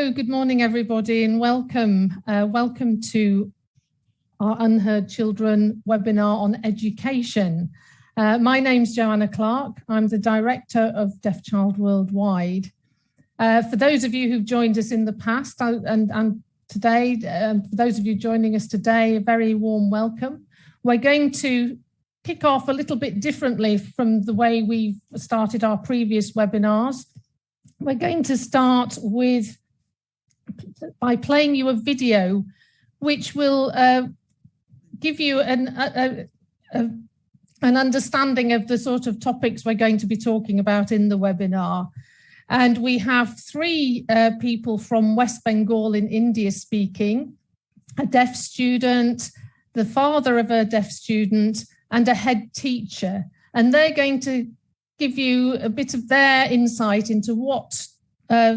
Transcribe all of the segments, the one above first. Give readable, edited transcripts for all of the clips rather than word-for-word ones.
Hello, good morning, everybody, and welcome. Welcome to our Unheard Children webinar on education. My name's Joanna Clark. I'm the Director of Deaf Child Worldwide. For those of you who've joined us in the past and today, for those of you joining us today, a very warm welcome. We're going to kick off a little bit differently from the way we've started our previous webinars. We're going to start by playing you a video which will give you an understanding of the sort of topics we're going to be talking about in the webinar. And we have three people from West Bengal in India speaking, a deaf student, the father of a deaf student, and a head teacher. And they're going to give you a bit of their insight into what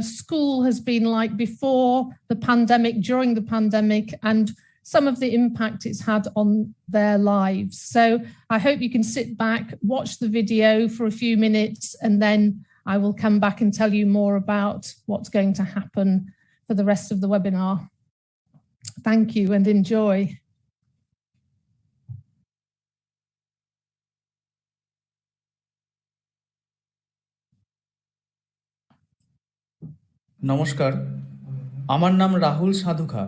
school has been like before the pandemic, during the pandemic, and some of the impact it's had on their lives. So I hope you can sit back, watch the video for a few minutes, and then I will come back and tell you more about what's going to happen for the rest of the webinar. Thank you and enjoy. নমস্কার, আমার নাম রাহুল সাধুখা।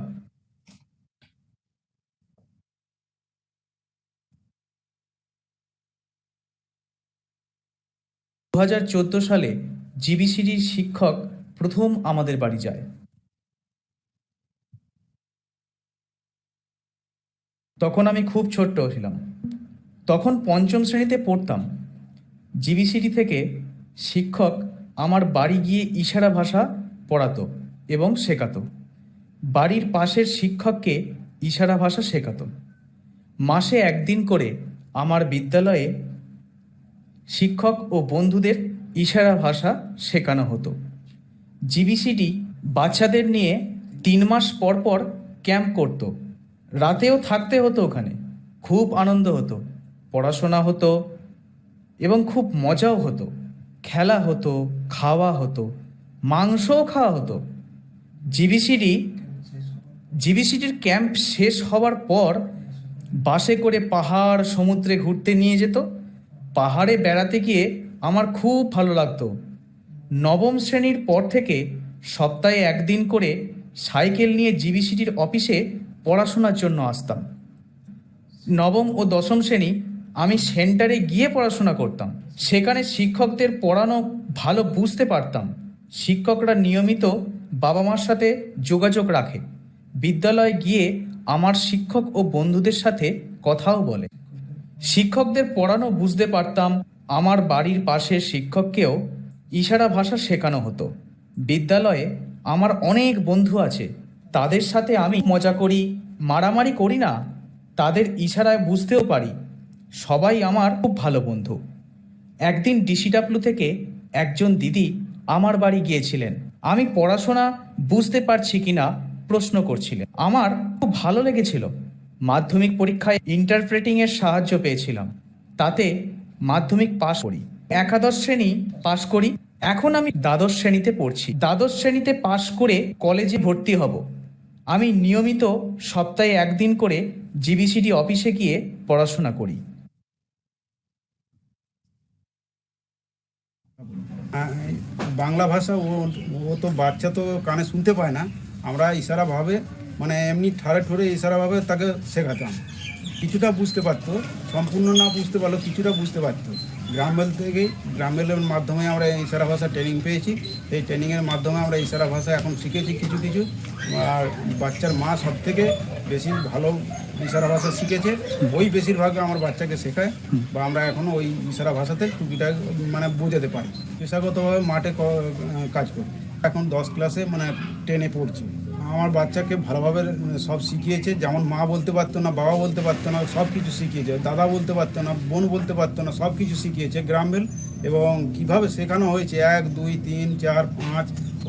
2014 সালে জিবিসিডির শিক্ষক প্রথম আমাদের বাড়ি যায়। তখন আমি খুব ছোট্ট ছিলাম, তখন পঞ্চম শ্রেণীতে পড়তাম। জিবিসিডি থেকে শিক্ষক আমার বাড়ি গিয়ে ইশারা ভাষা পড়াতো এবং শেখাতো। বাড়ির পাশের শিক্ষককে ইশারা ভাষা শেখাতো। মাসে একদিন করে আমার বিদ্যালয়ে শিক্ষক ও বন্ধুদের ইশারা ভাষা শেখানো হতো। জিবিসিডি বাচ্চাদের নিয়ে 3 মাস পর পর ক্যাম্প করতো। রাতেও থাকতে হতো ওখানে। খুব আনন্দ হতো, পড়াশোনা হতো এবং খুব মজাও হতো। খেলা হতো, খাওয়া হতো, মাংসও খাওয়া হতো। জিবিসিডির ক্যাম্প শেষ হওয়ার পর বাসে করে পাহাড় সমুদ্রে ঘুরতে নিয়ে যেত। পাহাড়ে বেড়াতে গিয়ে আমার খুব ভালো লাগতো। নবম শ্রেণীর পর থেকে সপ্তাহে একদিন করে সাইকেল নিয়ে জিবিসিডির অফিসে পড়াশোনার জন্য আসতাম। নবম ও দশম শ্রেণী আমি সেন্টারে গিয়ে পড়াশোনা করতাম। সেখানে শিক্ষকদের পড়ানো ভালো বুঝতে পারতাম। শিক্ষকরা নিয়মিত বাবা মার সাথে যোগাযোগ রাখে। বিদ্যালয়ে গিয়ে আমার শিক্ষক ও বন্ধুদের সাথে কথাও বলে। শিক্ষকদের পড়ানো বুঝতে পারতাম। আমার বাড়ির পাশের শিক্ষককেও ইশারা ভাষা শেখানো হতো। বিদ্যালয়ে আমার অনেক বন্ধু আছে, তাদের সাথে আমি মজা করি, মারামারি করি না, তাদের ইশারায় বুঝতেও পারি। সবাই আমার খুব ভালো বন্ধু। একদিন ডিসিডাব্লিউ থেকে একজন দিদি আমার বাড়ি গিয়েছিলেন। আমি পড়াশোনা বুঝতে পারছি কিনা প্রশ্ন করছিলেন। আমার খুব ভালো লেগেছিল। মাধ্যমিক পরীক্ষায় ইন্টারপ্রেটিংয়ের সাহায্য পেয়েছিলাম, তাতে মাধ্যমিক পাশ করি। একাদশ শ্রেণী পাশ করি। এখন আমি দ্বাদশ শ্রেণীতে পড়ছি। দ্বাদশ শ্রেণীতে পাশ করে কলেজে ভর্তি হব। আমি নিয়মিত সপ্তাহে একদিন করে জিবিসিডি অফিসে গিয়ে পড়াশোনা করি। বাংলা ভাষা ও তো বাচ্চা তো কানে শুনতে পায় না। আমরা ইশারাভাবে মানে এমনি ঠাড়ে ঠোরে ইশারাভাবে তাকে শেখাতাম। কিছুটা বুঝতে পারতো, সম্পূর্ণ না বুঝতে পারলেও কিছুটা বুঝতে পারতো। গ্রামের মাধ্যমে আমরা ইশারা ভাষা ট্রেনিং পেয়েছি। এই ট্রেনিংয়ের মাধ্যমে আমরা ইশারা ভাষা এখন শিখেছি কিছু কিছু। আর বাচ্চার মা সবথেকে বেশি ভালো ইশারা ভাষা শিখেছে। ওই বেশিরভাগ আমার বাচ্চাকে শেখায় বা আমরা এখনও ওই ইশারা ভাষাতে টুকিটা মানে বোঝাতে পারি। পেশাগতভাবে মাঠে কাজ করি। এখন 10 ক্লাসে মানে 10-এ পড়ছি। আমার বাচ্চাকে ভালোভাবে সব শিখিয়েছে। যেমন মা বলতে পারতো না, বাবা বলতে পারতো না, সব কিছু শিখিয়েছে। দাদা বলতে পারতো না, বোন বলতে পারতো না, সব কিছু শিখিয়েছে গ্রামের। এবং কিভাবে শেখানো হয়েছে 1 2 3 4 5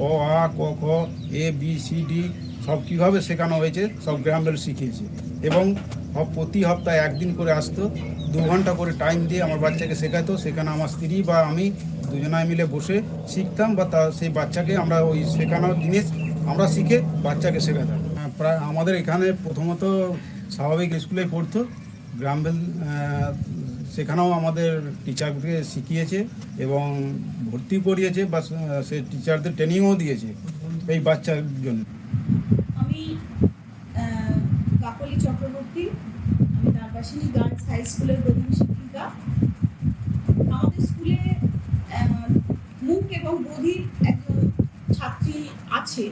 অ আ ক খ এ বি সি ডি সব কীভাবে শেখানো হয়েছে সব গ্রামের শিখিয়েছে। এবং প্রতি সপ্তাহে একদিন করে আসতো, 2 ঘন্টা করে টাইম দিয়ে আমার বাচ্চাকে শেখাতো। সেখানে আমার স্ত্রী বা আমি দুজনায় মিলে বসে শিখতাম বা সেই বাচ্চাকে আমরা ওই শেখানোর জিনিস আমরা শিখে বাচ্চাকে শেখাতাম। প্রায় আমাদের এখানে প্রথমত স্বাভাবিক স্কুলে পড়তো, গ্রামবেল সেখানেও আমাদের টিচারকে শিখিয়েছে এবং ভর্তি করিয়েছে বা সে টিচারদের ট্রেনিংও দিয়েছে এই বাচ্চার জন্য। আমি কাকলি চক্রবর্তী, আমি তারবাসিনী গার্লস হাই স্কুলের প্রধান শিক্ষিকা। আমাদের স্কুলে মুখ এবং বধির একজন ছাত্রী আছে,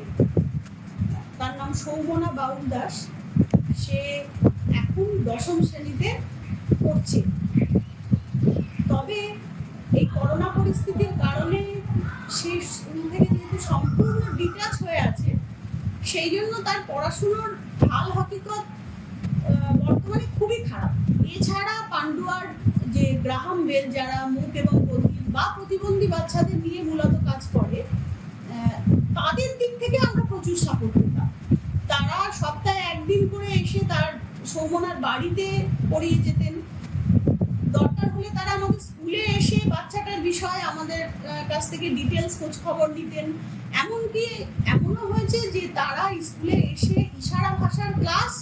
তার নাম সৌমনা বাউল দাস। সে এখন 10ম শ্রেণীতে পড়ছে। তবে এই করোনা পরিস্থিতির কারণে সে স্কুল থেকে যেহেতু সম্পূর্ণ ডিটাচ হয়ে আছে, সেই জন্য তার পড়াশুনোর হাল হকিকত বর্তমানে খুবই খারাপ। এছাড়া পান্ডুয়ার যে গ্রাহাম বেল, যারা মুখ এবং বধির বা প্রতিবন্ধী বাচ্চাদের নিয়ে মূলত কাজ করে, তাদের দিক থেকে আমরা প্রচুর সাপোর্ট পেতাম। তারা সপ্তাহে একদিন করে এসে তার সৌমনার বাড়িতে পড়িয়ে যেতেন। দরকার হলে তারা আমাদের স্কুলে এসে বাচ্চাটার বিষয়ে আমাদের কাছ থেকে ডিটেলস খোঁজ খবর নিতেন। এমনকি এমনও হয়েছে যে তারা স্কুলে এসে ইশারা ভাষার ক্লাস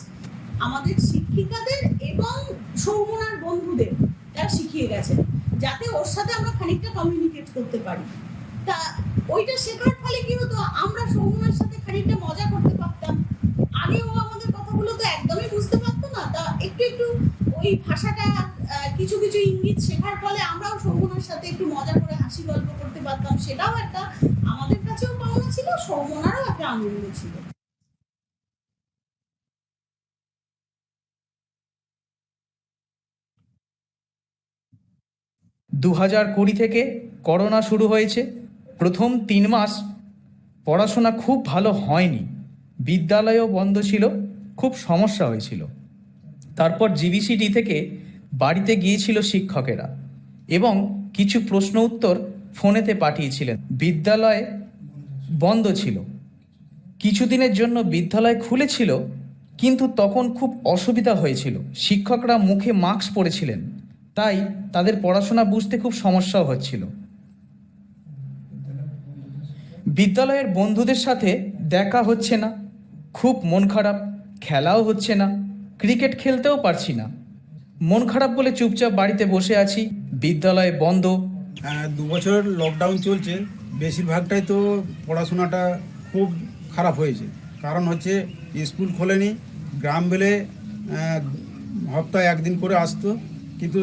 আমাদের শিক্ষিকাদের এবং সৌমনার বন্ধুদের তারা শিখিয়ে গেছেন, যাতে ওর সাথে আমরা খানিকটা কমিউনিকেট করতে পারি। তা ওইটা শেখার ফলে কি হতো, আমরা সৌমনার সাথে খানিকটা মজা করতে পারতাম। আগে ও আমাদের কথাগুলো তো একদমই বুঝতে পারতো না, তা একটু একটু ওই ভাষাটা কিছু কিছু ইঙ্গিত শেখার ফলে আমরাও সৌমনার সাথে একটু মজা করে হাসি গল্প করতে পারতাম। সেটাও একটা আমাদের কাছেও পাওনা ছিল, সৌমনারও একটা আনন্দ ছিল। 2020 থেকে করোনা শুরু হয়েছে। প্রথম 3 মাস পড়াশোনা খুব ভালো হয়নি, বিদ্যালয়ও বন্ধ ছিল, খুব সমস্যা হয়েছিল। তারপর জিবিসিডি থেকে বাড়িতে গিয়েছিল শিক্ষকেরা এবং কিছু প্রশ্ন উত্তর ফোনেতে পাঠিয়েছিলেন। বিদ্যালয় বন্ধ ছিল, কিছুদিনের জন্য বিদ্যালয় খুলেছিল, কিন্তু তখন খুব অসুবিধা হয়েছিল। শিক্ষকরা মুখে মাস্ক পরেছিলেন, তাই তাদের পড়াশোনা বুঝতে খুব সমস্যাও হচ্ছিল। বিদ্যালয়ের বন্ধুদের সাথে দেখা হচ্ছে না, খুব মন খারাপ, খেলাও হচ্ছে না, ক্রিকেট খেলতেও পারছি না। মন খারাপ বলে চুপচাপ বাড়িতে বসে আছি, বিদ্যালয় বন্ধ। 2 বছর লকডাউন চলছে, বেশিরভাগটাই তো পড়াশোনাটা খুব খারাপ হয়েছে। কারণ হচ্ছে স্কুল খোলেনি, গ্রাম বেলে সপ্তাহে একদিন করে আসতো, কিন্তু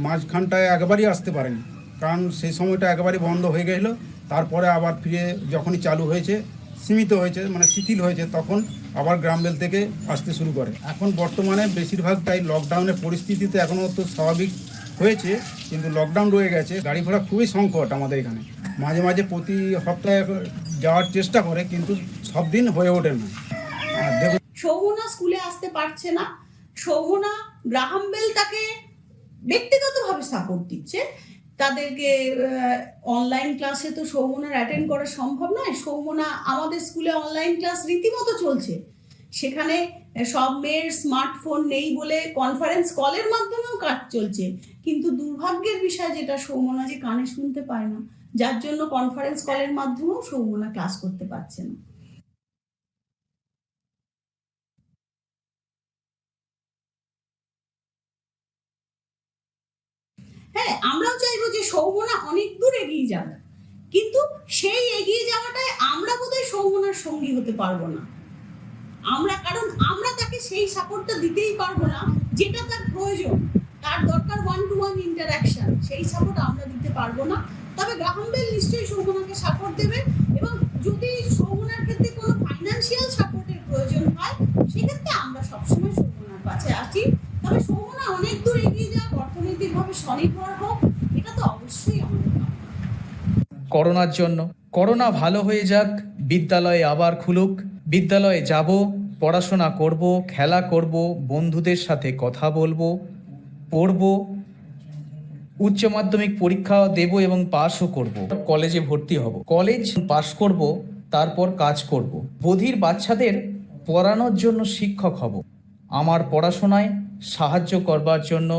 মাঝখানটায় একবারই আসতে পারেনি, কারণ সেই সময়টা একেবারেই বন্ধ হয়ে গেল। তারপরে আবার ফিরে যখনই চালু হয়েছে, সীমিত হয়েছে, মানে শিথিল হয়েছে, তখন আবার গ্রামবেল থেকে আসতে শুরু করে। এখন বর্তমানে বেশিরভাগটাই লকডাউনের পরিস্থিতিতে এখনও তো স্বাভাবিক হয়েছে, কিন্তু লকডাউন রয়ে গেছে। গাড়ি ঘোড়া খুবই সংকট আমাদের এখানে। মাঝে মাঝে প্রতি সপ্তাহে যাওয়ার চেষ্টা করে, কিন্তু সব দিন হয়ে ওঠে না। সৌমনা স্কুলে আসতে পারছে না। সৌমনা গ্রাহাম বেল তাকে ব্যক্তিগতভাবে সাপোর্ট দিচ্ছে। তাদেরকে অনলাইন ক্লাসে তো সৌমনার অ্যাটেন্ড করা সম্ভব নয়। সৌমনা আমাদের স্কুলে অনলাইন ক্লাস রীতিমতো চলছে, সেখানে সব মেয়ের স্মার্টফোন নেই বলে কনফারেন্স কলের মাধ্যমেও কাজ চলছে। কিন্তু দুর্ভাগ্যের বিষয় যেটা, সৌমনা যে কানে শুনতে পায় না, যার জন্য কনফারেন্স কলের মাধ্যমেও সৌমনা ক্লাস করতে পারছে না। হ্যাঁ, আমরাও চাইবো যে সৌমনা অনেক দূর এগিয়ে যাক, কিন্তু সেই এগিয়ে যাওয়াটায় আমরা বোধহয় সৌমনার সঙ্গী হতে পারবো না। কারণ আমরা তাকে সেই সাপোর্টটা দিতেই পারবো না যেটা তার প্রয়োজন। তার দরকার 1-to-1 ইন্টারাকশন, সেই সাপোর্ট আমরা দিতে পারবো না। তবে গ্রাহাম বেল নিশ্চয়ই সৌমনাকে সাপোর্ট দেবে, এবং যদি সৌমনার ক্ষেত্রে কোনো ফাইন্যান্সিয়াল সাপোর্টের প্রয়োজন হয়, সেক্ষেত্রে আমরা সবসময় সৌমনার কাছে আছি। তবে সৌমনা অনেক দূর এগিয়ে যাক, অর্থনৈতিকভাবে স্বনির্ভর হোক, এটা তো অবশ্যই আমাদের কামনা। করোনার জন্য, করোনা ভালো হয়ে যাক, বিদ্যালয়ে আবার খুলুক, বিদ্যালয়ে যাব, পড়াশোনা করব, খেলা করব, বন্ধুদের সাথে কথা বলবো, পড়ব, উচ্চ মাধ্যমিক পরীক্ষা দেব এবং পাশও করব, কলেজে ভর্তি হব, কলেজ পাশ করব, তারপর কাজ করব, বধির বাচ্চাদের পড়ানোর জন্য শিক্ষক হব। আমার পড়াশোনায় সাহায্য করবার জন্য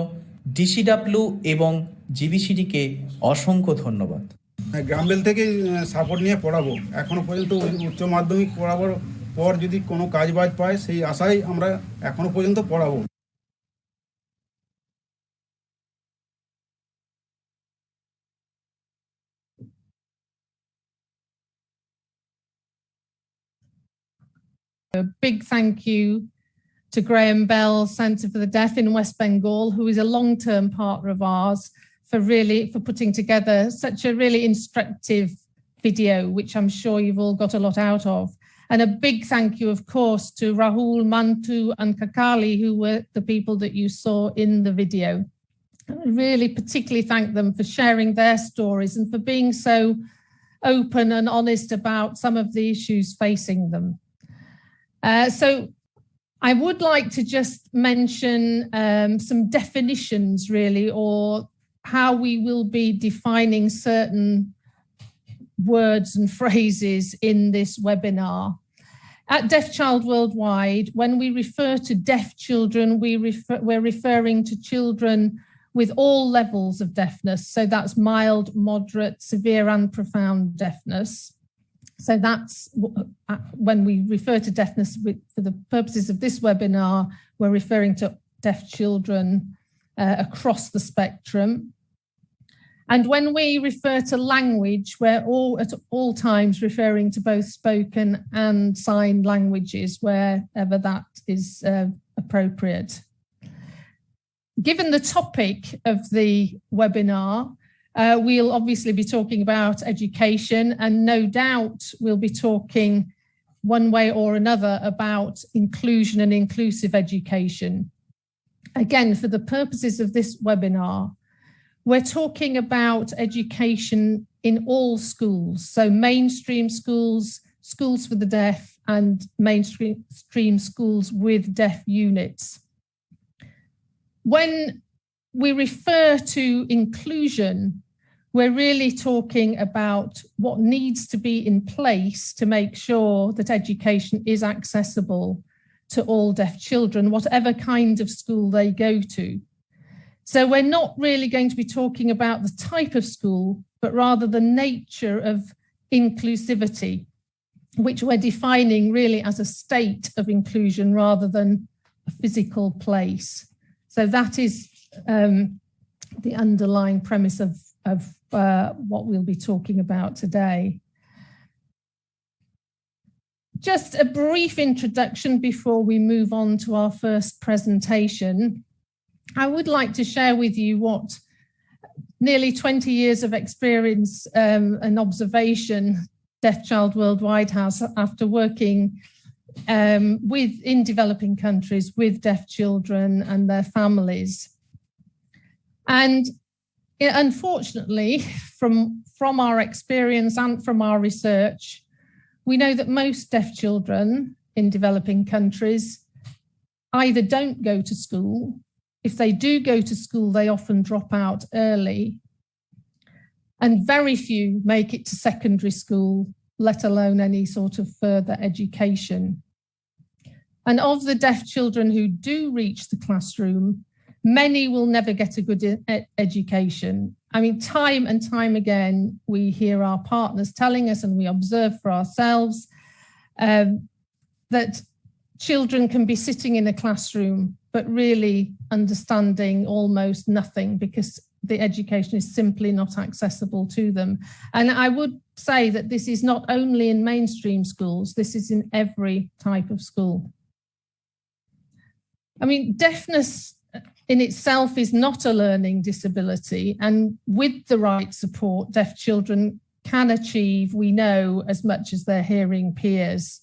ডিসিডাব্লিউ এবং জিবিসিডিকে অসংখ্য ধন্যবাদ। গ্রামবেল থেকে সাপোর্ট নিয়ে পড়াবো। এখনো পর্যন্ত উচ্চ মাধ্যমিক পড়াবার পর যদি কোনো কাজ বাজ পায় সেই আশায় আমরা এখনো পর্যন্ত পড়াবো। A big thank you to Graham Bell Centre for the Deaf in West Bengal, who is a long-term partner of ours, for putting together such a really instructive video, which I'm sure you've all got a lot out of. And a big thank you, of course, to Rahul, Mantu and Kakali, who were the people that you saw in the video. And I really particularly thank them for sharing their stories and for being so open and honest about some of the issues facing them. So I would like to just mention some definitions, really, or how we will be defining certain words and phrases in this webinar. At Deaf Child Worldwide, when we refer to deaf children, we're referring to children with all levels of deafness. So that's mild, moderate, severe and profound deafness. So that's when we refer to deafness for the purposes of this webinar, we're referring to deaf children across the spectrum. And when we refer to language, we're at all times referring to both spoken and sign languages, wherever that is appropriate. Given the topic of the webinar, we'll obviously be talking about education, and no doubt we'll be talking one way or another about inclusion and inclusive education. Again, for the purposes of this webinar, we're talking about education in all schools, so mainstream schools, schools for the deaf, and mainstream schools with deaf units. When we refer to inclusion, we're really talking about what needs to be in place to make sure that education is accessible to all deaf children, whatever kind of school they go to. So we're not really going to be talking about the type of school, but rather the nature of inclusivity, which we're defining really as a state of inclusion rather than a physical place. So that is the underlying premise of what we'll be talking about today. Just a brief introduction before we move on to our first presentation. I would like to share with you what nearly 20 years of experience and observation Deaf Child Worldwide has after working in developing countries with deaf children and their families. And unfortunately, from our experience and from our research, we know that most deaf children in developing countries either don't go to school. If they do go to school, they often drop out early. And very few make it to secondary school, let alone any sort of further education. And of the deaf children who do reach the classroom, many will never get a good education. I mean, time and time again, we hear our partners telling us, and we observe for ourselves, that children can be sitting in a classroom, but really understanding almost nothing because the education is simply not accessible to them. And I would say that this is not only in mainstream schools, this is in every type of school. I mean, deafness in itself is not a learning disability, and with the right support, deaf children can achieve, we know, as much as their hearing peers.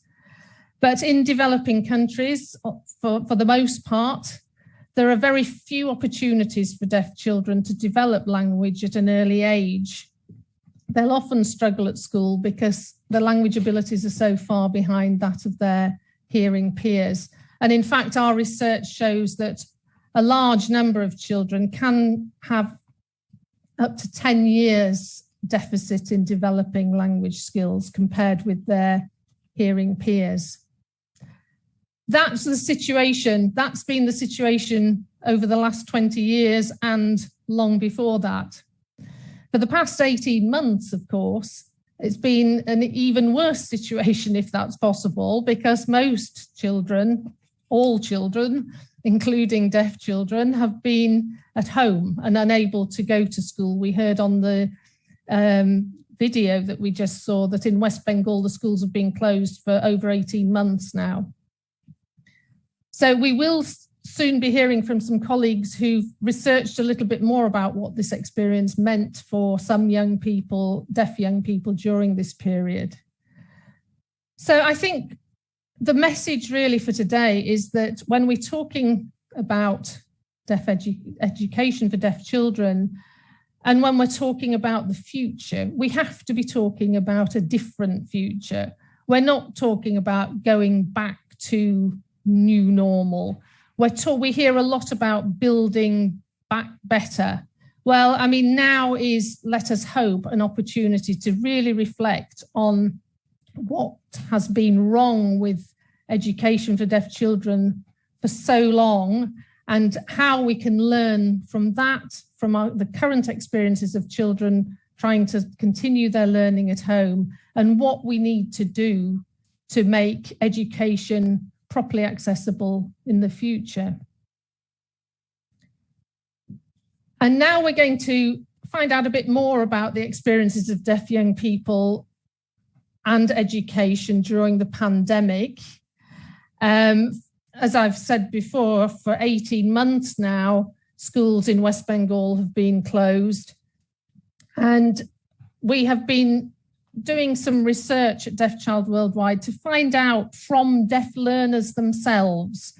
But in developing countries, for the most part, there are very few opportunities for deaf children to develop language at an early age. They'll often struggle at school because their language abilities are so far behind that of their hearing peers. And in fact, our research shows that a large number of children can have up to 10 years deficit in developing language skills compared with their hearing peers. That's the situation. That's been the situation over the last 20 years and long before that. For the past 18 months, of course, it's been an even worse situation, if that's possible, because most children, all children, including deaf children, have been at home and unable to go to school. We heard on the video that we just saw that in West Bengal, the schools have been closed for over 18 months now. So we will soon be hearing from some colleagues who've researched a little bit more about what this experience meant for some young people, deaf young people during this period. So I think the message really for today is that when we're talking about deaf education for deaf children, and when we're talking about the future, we have to be talking about a different future. We're not talking about going back to new normal. We hear a lot about building back better. Well, I mean, now is, let us hope, an opportunity to really reflect on what has been wrong with education for deaf children for so long, and how we can learn from that, from the current experiences of children trying to continue their learning at home, and what we need to do to make education properly accessible in the future. And now we're going to find out a bit more about the experiences of deaf young people and education during the pandemic. As I've said before, for 18 months now, schools in West Bengal have been closed. And we have been doing some research at Deaf Child Worldwide to find out from deaf learners themselves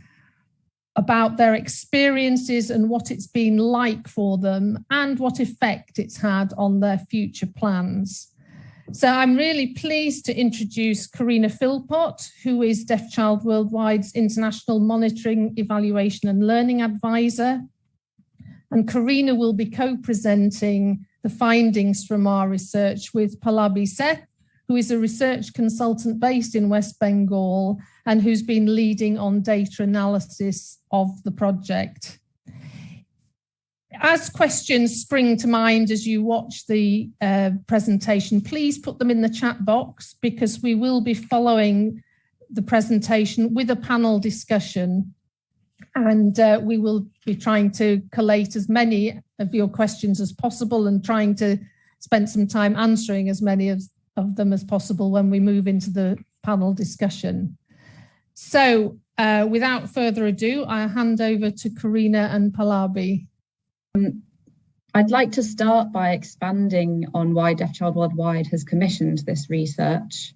about their experiences and what it's been like for them and what effect it's had on their future plans. So I'm really pleased to introduce Karina Philpott, who is Deaf Child Worldwide's International Monitoring, Evaluation and Learning Advisor. And Karina will be co-presenting the findings from our research with Pallabi Seth, who is a research consultant based in West Bengal and who's been leading on data analysis of the project. As questions spring to mind as you watch the presentation, please put them in the chat box, because we will be following the presentation with a panel discussion. And we will be trying to collate as many of your questions as possible and trying to spend some time answering as many of them as possible when we move into the panel discussion. So without further ado, I'll hand over to Karina and Pallabi. I'd like to start by expanding on why Deaf Child Worldwide has commissioned this research.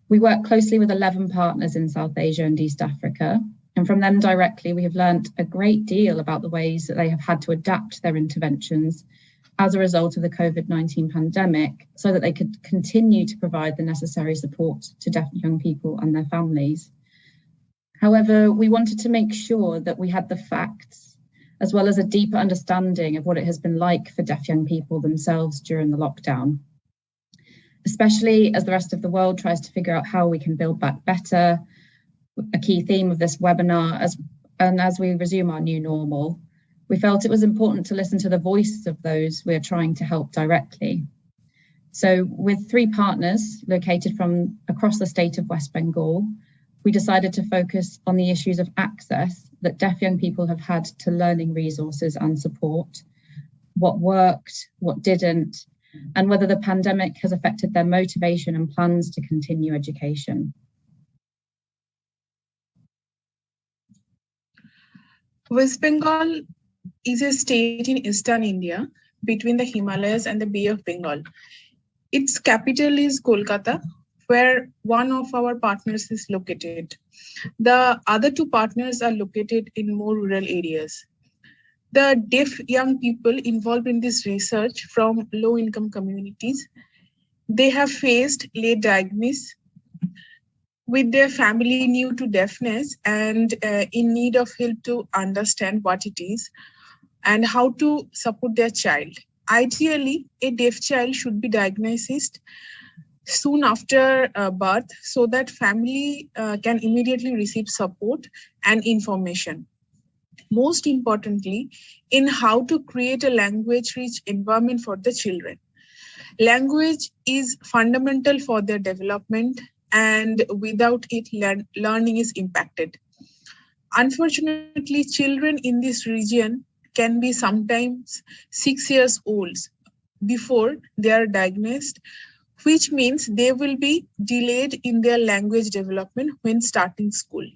We work closely with 11 partners in South Asia and East Africa, and from them directly, we have learned a great deal about the ways that they have had to adapt their interventions as a result of the COVID-19 pandemic so that they could continue to provide the necessary support to deaf young people and their families. However, we wanted to make sure that we had the facts as well as a deeper understanding of what it has been like for deaf young people themselves during the lockdown, especially as the rest of the world tries to figure out how we can build back better, a key theme of this webinar, as we resume our new normal. We felt it was important to listen to the voices of those we are trying to help directly. So with 3 partners located from across the state of West Bengal, we decided to focus on the issues of access that deaf young people have had to learning resources and support, what worked, what didn't, and whether the pandemic has affected their motivation and plans to continue education. West Bengal is a state in eastern India between the Himalayas and the Bay of Bengal. Its capital is Kolkata, where one of our partners is located. The other 2 partners are located in more rural areas. The deaf young people involved in this research from low-income communities, they have faced late diagnosis with their family new to deafness and in need of help to understand what it is and how to support their child. Ideally, a deaf child should be diagnosed soon after birth so that family can immediately receive support and information. most importantly, in how to create a language-rich environment for the children. Language is fundamental for their development, and without it, learning is impacted. Unfortunately, children in this region can be sometimes 6 years old before they are diagnosed, which means they will be delayed in their language development when starting school.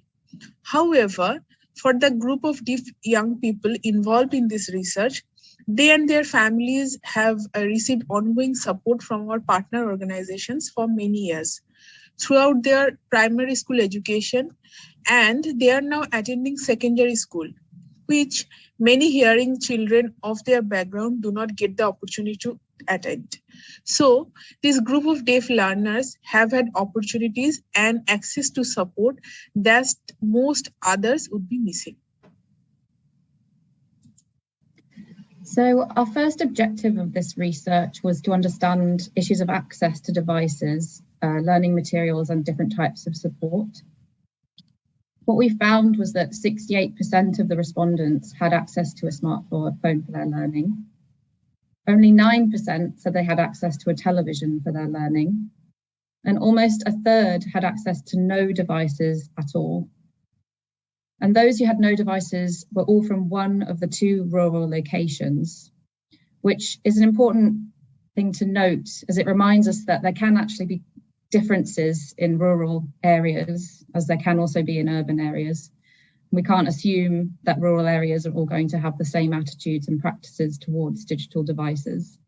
However, for the group of deaf young people involved in this research, they and their families have received ongoing support from our partner organizations for many years throughout their primary school education, and they are now attending secondary school, which many hearing children of their background do not get the opportunity to attend. So this group of deaf learners have had opportunities and access to support that most others would be missing. So our first objective of this research was to understand issues of access to devices, learning materials, and different types of support. What we found was that 68% of the respondents had access to a smartphone for their learning. Only 9% said they had access to a television for their learning. And almost a third had access to no devices at all. And those who had no devices were all from one of the 2 rural locations, which is an important thing to note, as it reminds us that there can actually be differences in rural areas, as there can also be in urban areas. We can't assume that rural areas are all going to have the same attitudes and practices towards digital devices.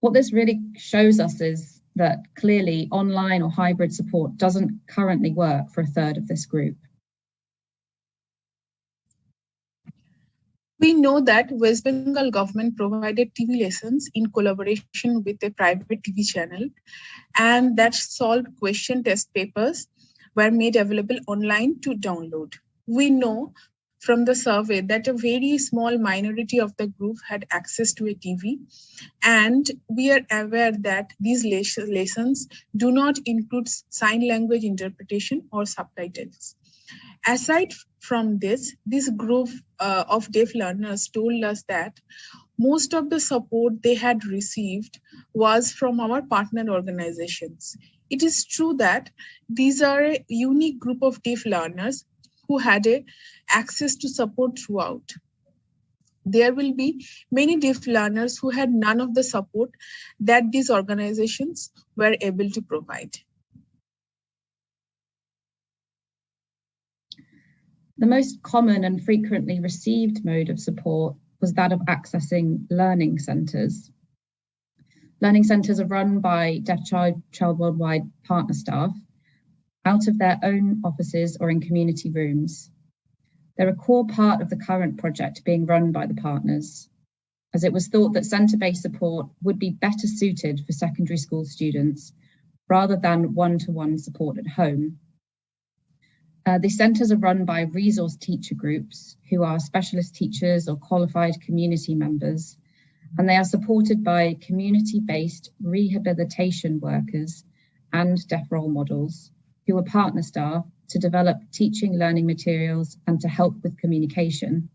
What this really shows us is that clearly online or hybrid support doesn't currently work for a third of this group. We know that West Bengal government provided TV lessons in collaboration with a private TV channel, and that solved question test papers were made available online to download. We know from the survey that a very small minority of the group had access to a TV, and we are aware that these lessons do not include sign language interpretation or subtitles. Aside from this group of deaf learners told us that most of the support they had received was from our partner organizations. It is true that these are a unique group of deaf learners who had access to support throughout. There will be many deaf learners who had none of the support that these organizations were able to provide. The most common and frequently received mode of support was that of accessing learning centres. Learning centres are run by Deaf Child Worldwide partner staff out of their own offices or in community rooms. They're a core part of the current project being run by the partners, as it was thought that centre-based support would be better suited for secondary school students rather than one-to-one support at home. The centres are run by resource teacher groups who are specialist teachers or qualified community members, and they are supported by community-based rehabilitation workers and deaf role models who are partner staff to develop teaching learning materials and to help with communication.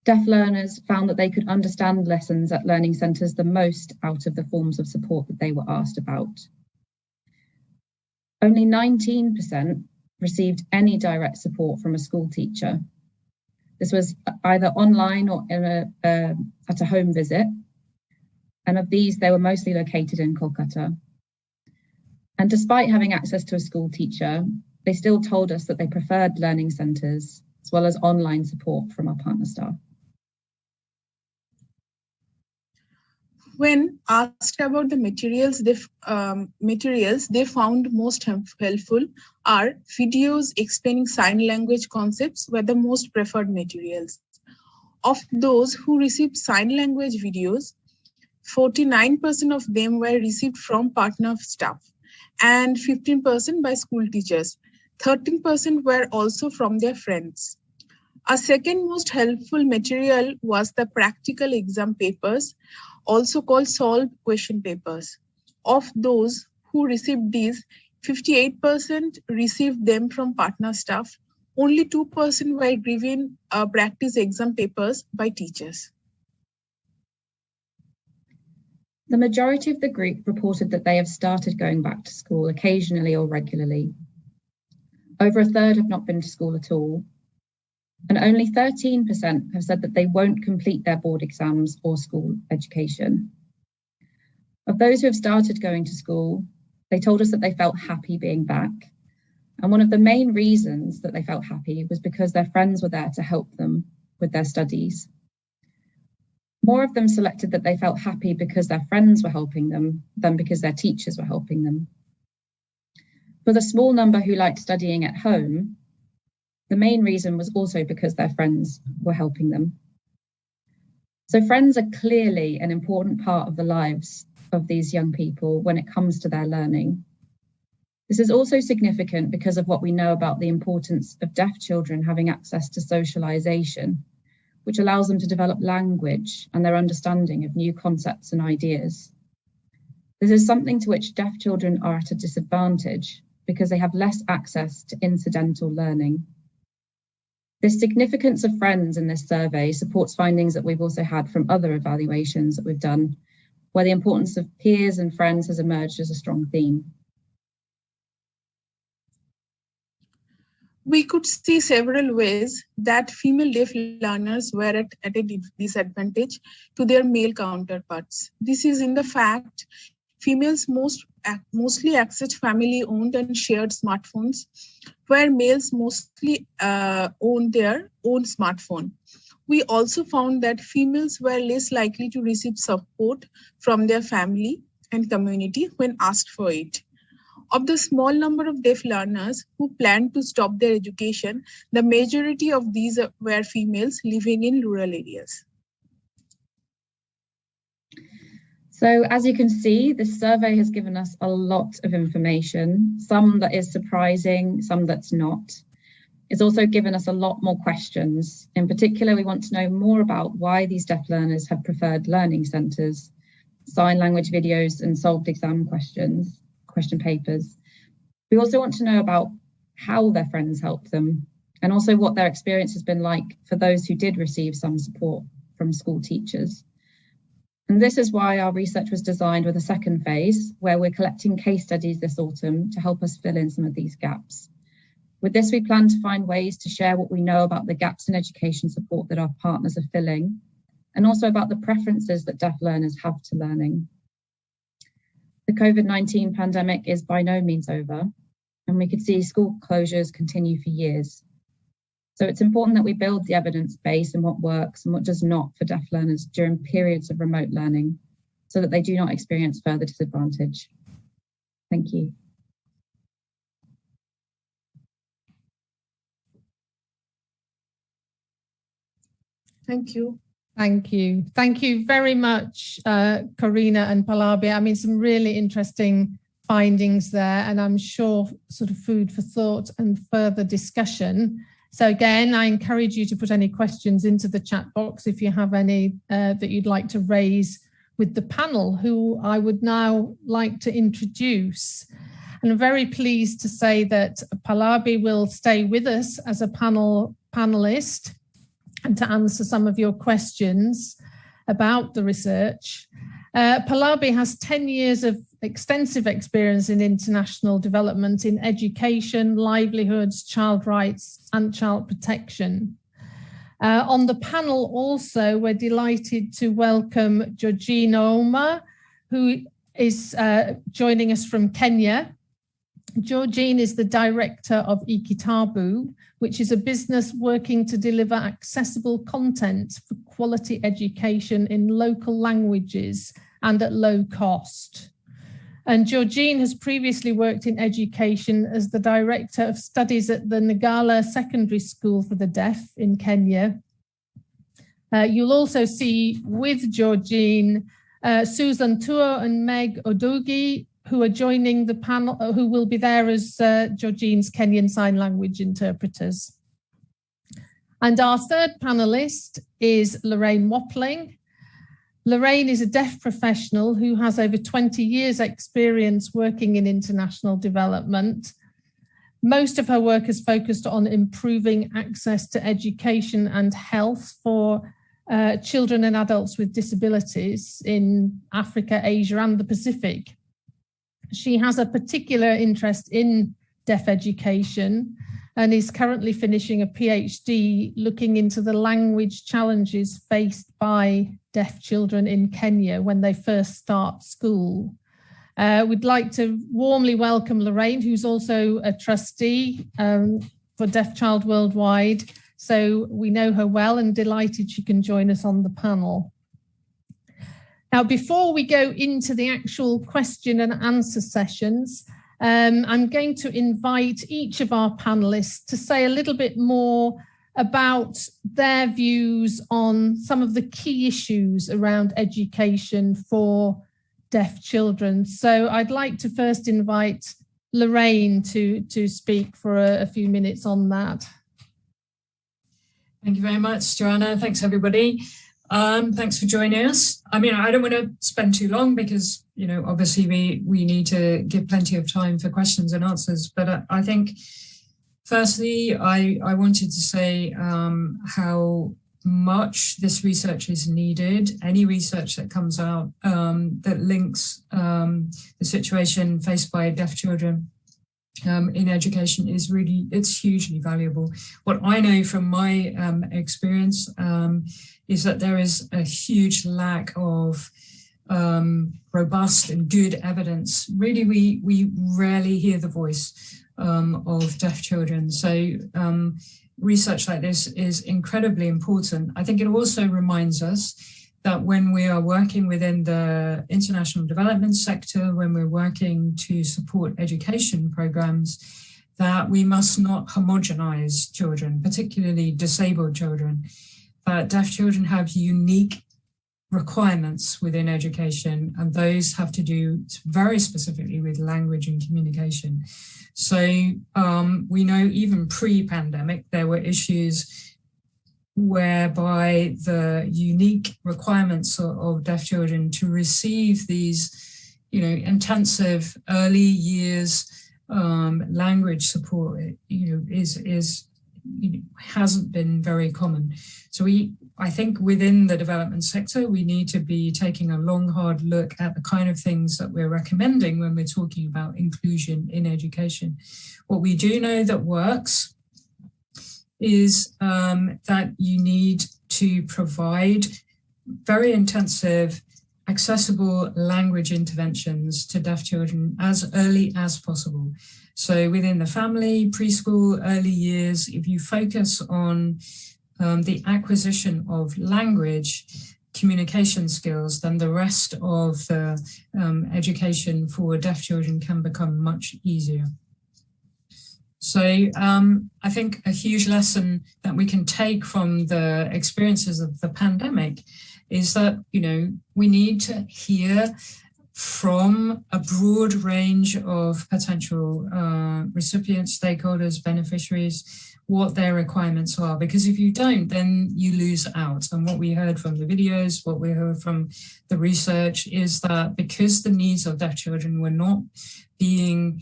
Deaf learners found that they could understand lessons at learning centres the most out of the forms of support that they were asked about. Only 19% received any direct support from a school teacher. This was either online or at a home visit. And of these, they were mostly located in Kolkata. And despite having access to a school teacher, they still told us that they preferred learning centres as well as online support from our partner staff. When asked about the materials they found most helpful are videos explaining sign language concepts were the most preferred materials. Of those who received sign language videos, 49% of them were received from partner staff and 15% by school teachers. 13% were also from their friends. A second most helpful material was the practical exam papers, also called solved question papers. Of those who received these, 58% received them from partner staff, only 2% were given practice exam papers by teachers. The majority of the group reported that they have started going back to school occasionally or regularly. Over a third have not been to school at all, and only 13% have said that they won't complete their board exams or school education. Of those who have started going to school, they told us that they felt happy being back. And one of the main reasons that they felt happy was because their friends were there to help them with their studies. More of them selected that they felt happy because their friends were helping them than because their teachers were helping them. For the small number who liked studying at home, the main reason was also because their friends were helping them. So friends are clearly an important part of the lives of these young people when it comes to their learning. This is also significant because of what we know about the importance of deaf children having access to socialization, which allows them to develop language and their understanding of new concepts and ideas. This is something to which deaf children are at a disadvantage because they have less access to incidental learning. The significance of friends in this survey supports findings that we've also had from other evaluations that we've done, where the importance of peers and friends has emerged as a strong theme. We could see several ways that female deaf learners were at a disadvantage to their male counterparts. This is in the fact females mostly accessed family-owned and shared smartphones, where males mostly own their own smartphone. We also found that females were less likely to receive support from their family and community when asked for it. Of the small number of deaf learners who planned to stop their education, the majority of these were females living in rural areas. So as you can see, this survey has given us a lot of information, some that is surprising, some that's not. It's also given us a lot more questions. In particular, we want to know more about why these deaf learners have preferred learning centres, sign language videos and solved exam question papers. We also want to know about how their friends helped them and also what their experience has been like for those who did receive some support from school teachers. And this is why our research was designed with a second phase, where we're collecting case studies this autumn to help us fill in some of these gaps. With this, we plan to find ways to share what we know about the gaps in education support that our partners are filling, and also about the preferences that deaf learners have to learning. The COVID-19 pandemic is by no means over, and we could see school closures continue for years. So it's important that we build the evidence base and what works and what does not for deaf learners during periods of remote learning, so that they do not experience further disadvantage. Thank you. Thank you. Thank you. Thank you very much, Corina and Pallavi. I mean, some really interesting findings there, and I'm sure sort of food for thought and further discussion. So again, I encourage you to put any questions into the chat box if you have any that you'd like to raise with the panel, who I would now like to introduce. And I'm very pleased to say that Pallavi will stay with us as a panelist and to answer some of your questions about the research. Pallavi has 10 years of extensive experience in international development in education, livelihoods, child rights, and child protection. On the panel also, we're delighted to welcome Georgina Oma, who is joining us from Kenya. Georgine is the director of Ikitabu, which is a business working to deliver accessible content for quality education in local languages and at low cost. And Georgine has previously worked in education as the director of studies at the Nagala Secondary School for the Deaf in Kenya. You'll also see with Georgine, Susan Tuo and Meg Odugi, who are joining the panel, who will be there as Georgine's Kenyan Sign Language interpreters. And our third panelist is Lorraine Wappling. Lorraine is a deaf professional who has over 20 years experience working in international development. Most of her work is focused on improving access to education and health for children and adults with disabilities in Africa, Asia, and the Pacific. She has a particular interest in deaf education and is currently finishing a PhD looking into the language challenges faced by deaf children in Kenya when they first start school. We'd like to warmly welcome Lorraine, who's also a trustee for Deaf Child Worldwide. So we know her well and delighted she can join us on the panel. Now, before we go into the actual question and answer sessions, I'm going to invite each of our panelists to say a little bit more about their views on some of the key issues around education for deaf children. So I'd like to first invite Lorraine to speak for a few minutes on that. Thank you very much, Joanna. Thanks, everybody. Thanks for joining us. I mean, I don't want to spend too long because, you know, obviously we need to give plenty of time for questions and answers. But I think, firstly, I wanted to say how much this research is needed. Any research that comes out that links the situation faced by deaf children in education is really, it's hugely valuable. What I know from my experience is that there is a huge lack of robust and good evidence. Really, we rarely hear the voice of deaf children. So research like this is incredibly important. I think it also reminds us that when we are working within the international development sector, when we're working to support education programs, that we must not homogenize children, particularly disabled children. Deaf children have unique requirements within education, and those have to do very specifically with language and communication. So we know even pre-pandemic, there were issues whereby the unique requirements of deaf children to receive these, you know, intensive early years language support, hasn't been very common. So I think within the development sector, we need to be taking a long, hard look at the kind of things that we're recommending when we're talking about inclusion in education. What we do know that works is that you need to provide very intensive, accessible language interventions to deaf children as early as possible. So within the family, preschool, early years, if you focus on the acquisition of language, communication skills, then the rest of the education for deaf children can become much easier. So I think a huge lesson that we can take from the experiences of the pandemic is that, you know, we need to hear from a broad range of potential recipients, stakeholders, beneficiaries, what their requirements are. Because if you don't, then you lose out. And what we heard from the videos, what we heard from the research is that because the needs of deaf children were not being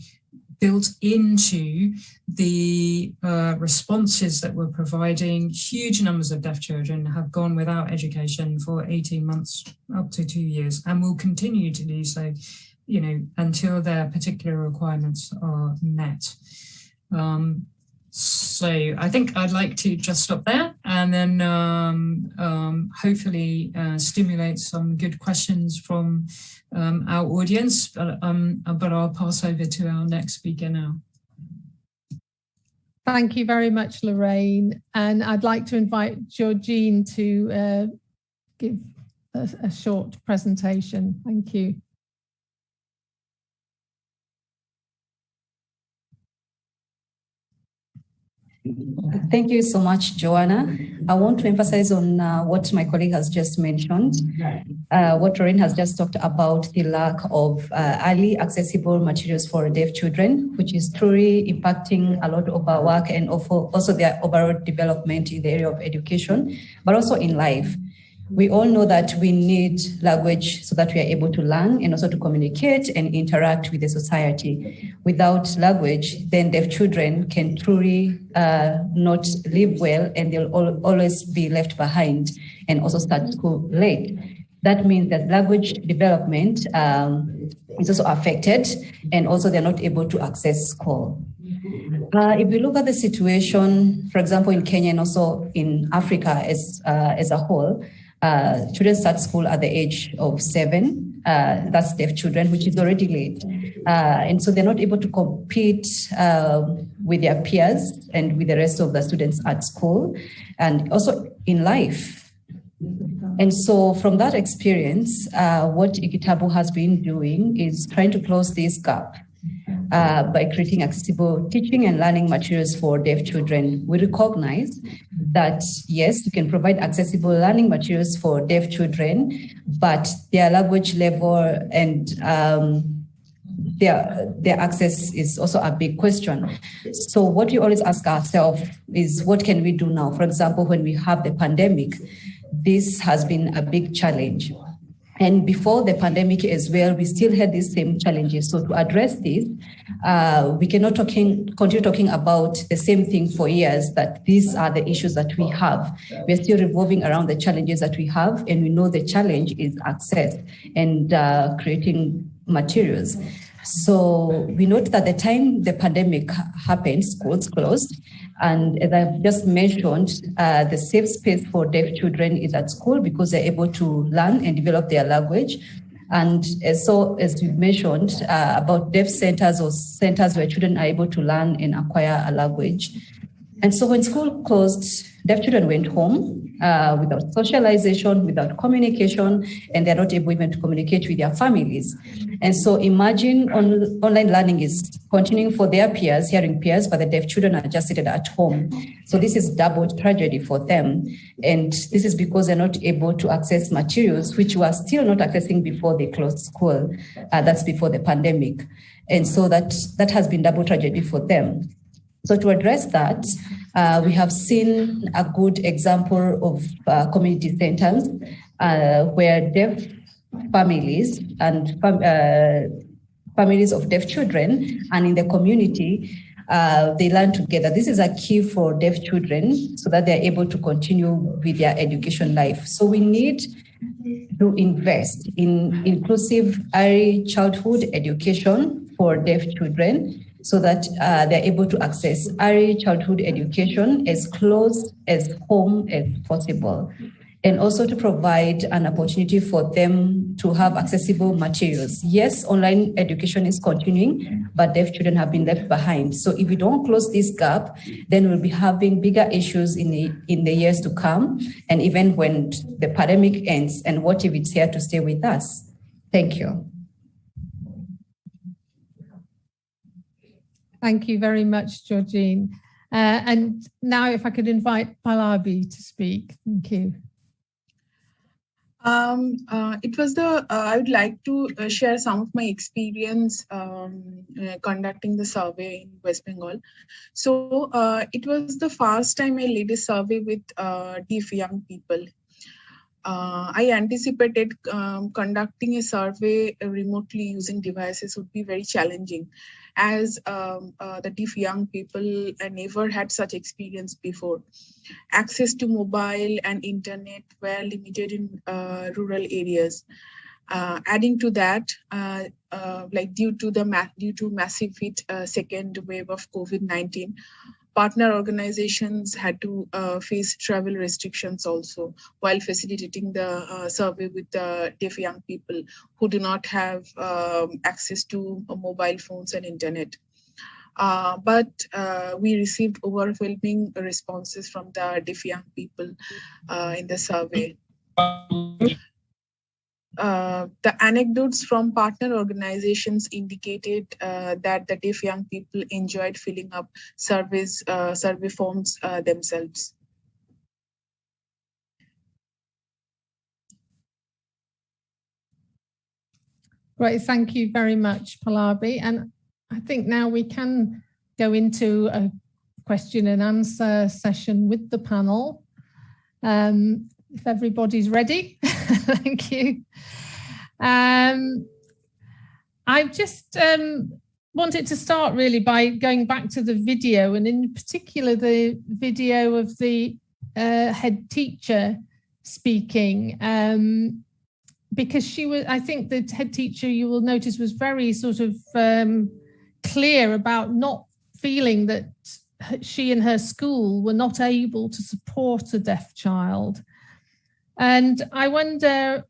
built into the responses that we're providing, huge numbers of deaf children have gone without education for 18 months up to 2 years and will continue to do so, you know, until their particular requirements are met. So I think I'd like to just stop there and then hopefully stimulate some good questions from our audience, but I'll pass over to our next speaker now. Thank you very much, Lorraine. And I'd like to invite Georgine to give a short presentation. Thank you. Thank you so much, Joanna. I want to emphasize on what my colleague has just mentioned, what Lorraine has just talked about, the lack of early accessible materials for deaf children, which is truly impacting a lot of our work and also their overall development in the area of education, but also in life. We all know that we need language so that we are able to learn and also to communicate and interact with the society. Without language, then deaf children can truly not live well, and they'll always be left behind and also start school late. That means that language development is also affected, and also they're not able to access school. If we look at the situation, for example, in Kenya and also in Africa as a whole, children start school at the age of 7. That's deaf children, which is already late. And so they're not able to compete with their peers and with the rest of the students at school and also in life. And so from that experience, what Ikitabu has been doing is trying to close this gap by creating accessible teaching and learning materials for deaf children. We recognize that, yes, we can provide accessible learning materials for deaf children, but their language level and their access is also a big question. So what we always ask ourselves is, what can we do now? For example, when we have the pandemic, this has been a big challenge. And before the pandemic as well, we still had these same challenges. So to address this, we cannot continue talking about the same thing for years, that these are the issues that we have. We're still revolving around the challenges that we have, and we know the challenge is access and creating materials. So we note that the time the pandemic happened, schools closed. And as I've just mentioned, the safe space for deaf children is at school because they're able to learn and develop their language. And so, as you mentioned, about deaf centers or centers where children are able to learn and acquire a language. And so when school closed, deaf children went home without socialization, without communication, and they're not able even to communicate with their families. And so imagine online learning is continuing for their peers, hearing peers, but the deaf children are just seated at home. So this is double tragedy for them. And this is because they're not able to access materials, which were still not accessing before they closed school. That's before the pandemic. And so that has been double tragedy for them. So to address that, we have seen a good example of community centers where deaf families and families of deaf children and in the community, they learn together. This is a key for deaf children so that they're able to continue with their education life. So we need to invest in inclusive early childhood education for deaf children, so that they're able to access early childhood education as close as home as possible. And also to provide an opportunity for them to have accessible materials. Yes, online education is continuing, but deaf children have been left behind. So if we don't close this gap, then we'll be having bigger issues in the years to come, and even when the pandemic ends, and what if it's here to stay with us? Thank you. Thank you very much, Georgine. And now if I could invite Pallavi to speak. Thank you. I would like to share some of my experience conducting the survey in West Bengal. So it was the first time I led a survey with deaf young people. I anticipated conducting a survey remotely using devices would be very challenging, as the deaf young people never had such experience before. Access to mobile and internet were limited in rural areas. Adding to that, due to massive hit second wave of COVID-19, partner organizations had to face travel restrictions also while facilitating the survey with the deaf young people who do not have access to mobile phones and internet. But we received overwhelming responses from the deaf young people in the survey. The anecdotes from partner organizations indicated that the deaf young people enjoyed filling up survey forms themselves. Great, thank you very much, Pallavi. And I think now we can go into a question and answer session with the panel. if everybody's ready. Thank you. I just wanted to start really by going back to the video, and in particular the video of the head teacher speaking, because she was, I think the head teacher, you will notice, was very sort of clear about not feeling that she and her school were not able to support a deaf child. And I wonder,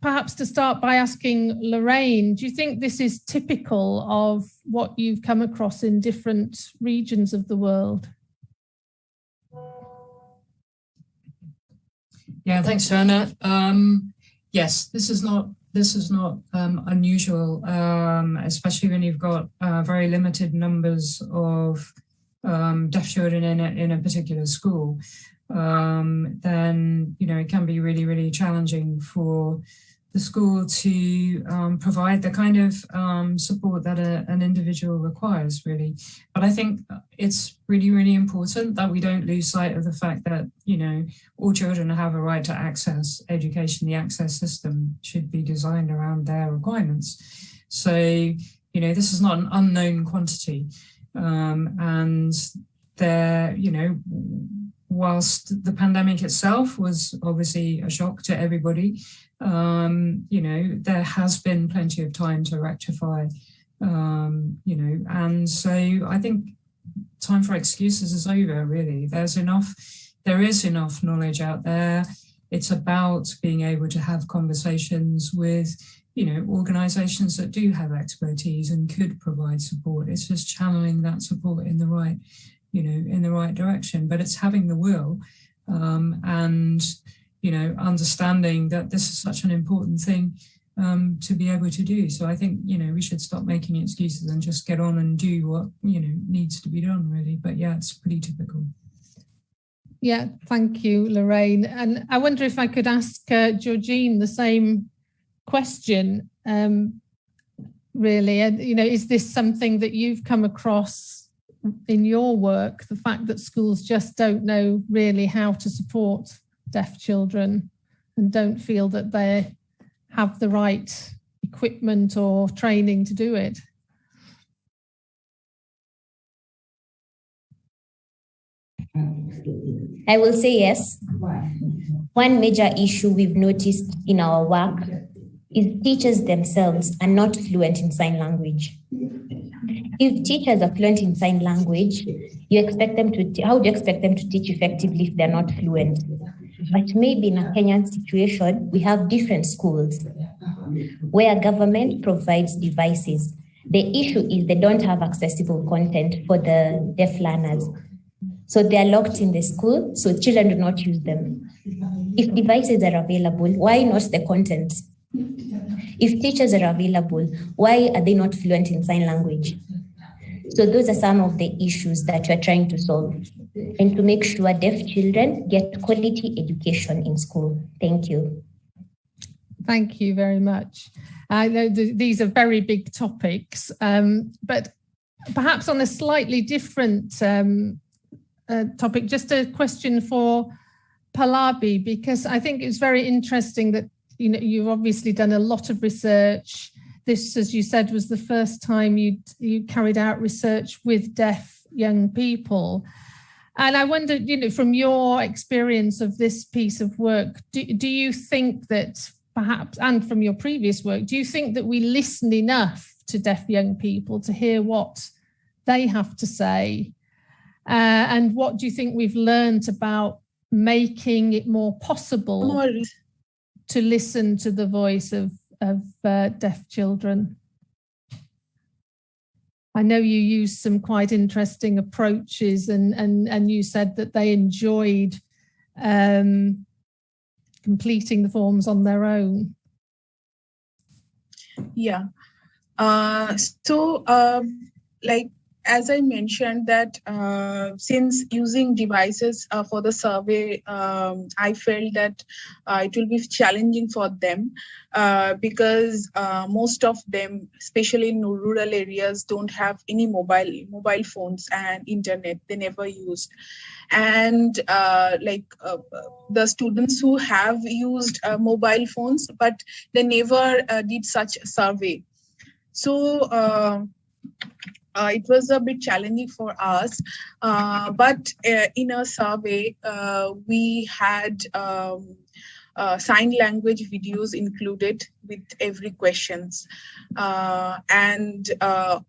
perhaps to start by asking Lorraine, do you think this is typical of what you've come across in different regions of the world? Yeah, thanks, Joanna. Yes, this is not unusual, especially when you've got very limited numbers of deaf children in a particular school. Then it can be really, really challenging for the school to provide the kind of support that an individual requires, really. But I think it's really, really important that we don't lose sight of the fact that, all children have a right to access education. The access system should be designed around their requirements. So, this is not an unknown quantity. And there, whilst the pandemic itself was obviously a shock to everybody, there has been plenty of time to rectify, and so I think time for excuses is over, really. There is enough knowledge out there. It's about being able to have conversations with, organizations that do have expertise and could provide support. It's just channeling that support in the right, in the right direction, but it's having the will, and understanding that this is such an important thing to be able to do. So I think, we should stop making excuses and just get on and do what, needs to be done, really. But yeah, it's pretty typical. Yeah, thank you, Lorraine. And I wonder if I could ask Georgine the same question, really. And, is this something that you've come across in your work, the fact that schools just don't know really how to support deaf children and don't feel that they have the right equipment or training to do it? I will say yes. One major issue we've noticed in our work is teachers themselves are not fluent in sign language. If teachers are fluent in sign language, how do you expect them to teach effectively if they're not fluent? But maybe in a Kenyan situation, we have different schools where government provides devices. The issue is they don't have accessible content for the deaf learners. So they are locked in the school, so children do not use them. If devices are available, why not the content? If teachers are available, why are they not fluent in sign language? So those are some of the issues that we're trying to solve and to make sure deaf children get quality education in school. Thank you. Thank you very much. I know these are very big topics, but perhaps on a slightly different topic, just a question for Pallavi, because I think it's very interesting that you've obviously done a lot of research. This, as you said, was the first time you carried out research with deaf young people. And I wondered, from your experience of this piece of work, do you think that perhaps, and from your previous work, do you think that we listen enough to deaf young people to hear what they have to say? And what do you think we've learned about making it more possible to listen to the voice of deaf children? I know you used some quite interesting approaches, and you said that they enjoyed completing the forms on their own. Yeah. Like as I mentioned that since using devices for the survey, I felt that it will be challenging for them because most of them, especially in rural areas, don't have any mobile phones and internet. They never used. And the students who have used mobile phones, but they never did such a survey. So it was a bit challenging for us, but in a survey, we had sign language videos included with every questions, and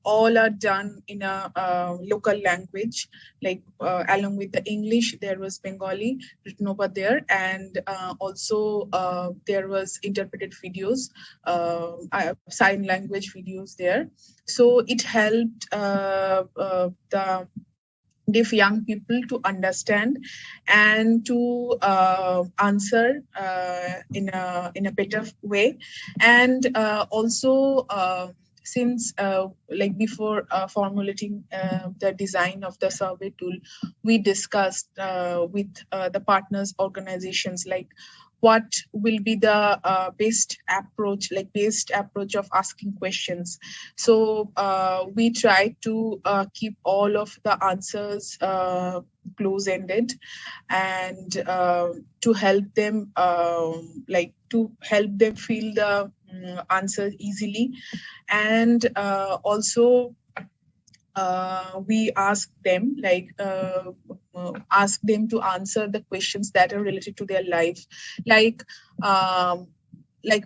all are done in a local language, like along with the English, there was Bengali written over there, and also there was interpreted videos, sign language videos there. So it helped the deaf young people to understand and to answer in a better way. And also since like before formulating the design of the survey tool, we discussed with the partners organizations, like what will be the best approach of asking questions. So we try to keep all of the answers close-ended, and to help them feel the answer easily. And also we ask them to answer the questions that are related to their life, like